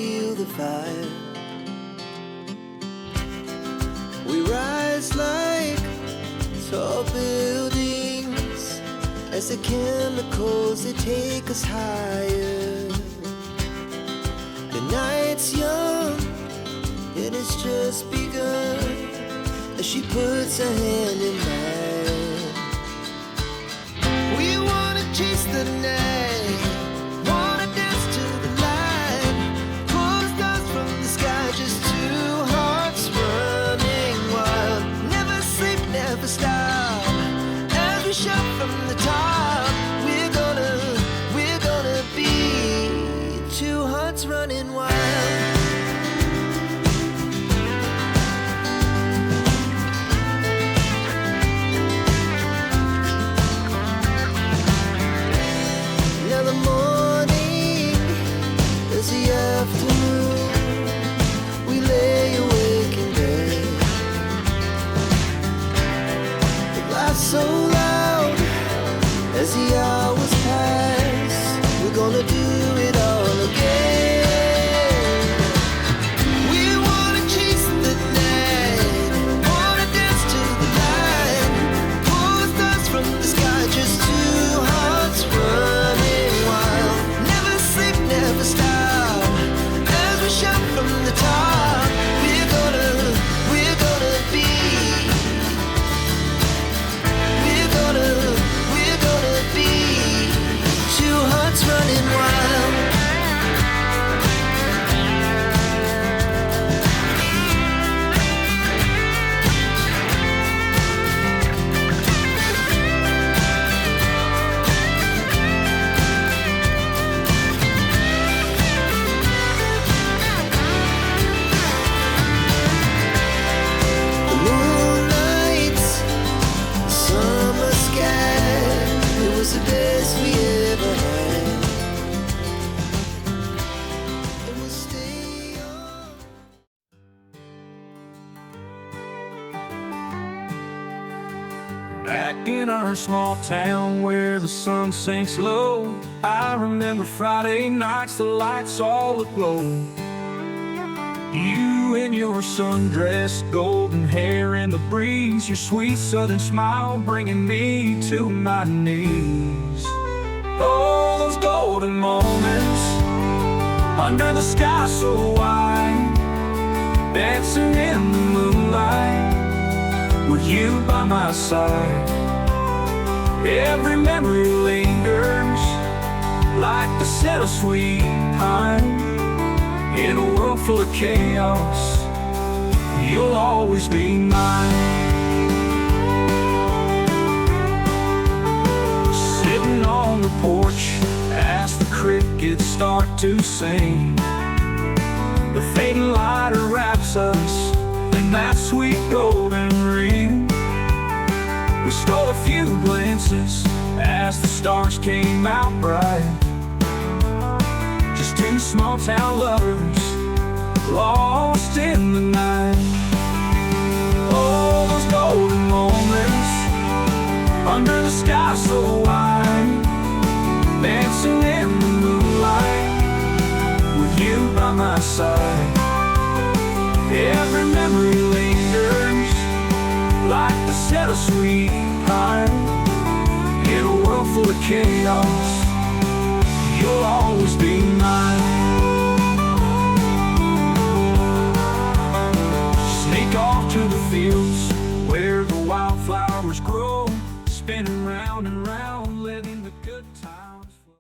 feel the fire. We rise like tall buildings as the chemicals, they take us higher. The night's young, it has just begun as she puts her hand in mine. We wanna chase the night, wanna dance to the light, pull the stars from the sky, just two hearts running wild. Never sleep, never stop, as we shout from the top. We're gonna be two hearts running wild. So loud as the hours pass, we're gonna do it all again. We wanna chase the night, wanna dance to the light, pull the stars from the sky, just two hearts running wild. Never sleep, never stop, as we shout from the top. We're gonna be, we're gonna be two hearts running wild. The moonlight, summer sky, it was the best we ever had. And we'll stay on. Back in our small town where the sun sinks low, I remember Friday nights, the lights all aglow. You in your sundress, golden hair in the breeze, your sweet southern smile bringing me to my knees. Oh, those golden moments under the sky so wide, dancing in the moonlight with you by my side. Every memory lingers like the scent of sweet pine. In a world full of chaos, you'll always be mine. Sitting on the porch as the crickets start to sing, the fading light wraps us in that sweet golden ring. We stole a few glances as the stars came out bright, just two small town lovers lost in the night. Oh, those golden moments under the sky so wide, dancing in the moonlight with you by my side. Every memory lingers like the scent of sweet pine. In a world full of chaos, you'll always be mine. Sneak off to the fields where the wildflowers grow, spinning round and round, living the good time.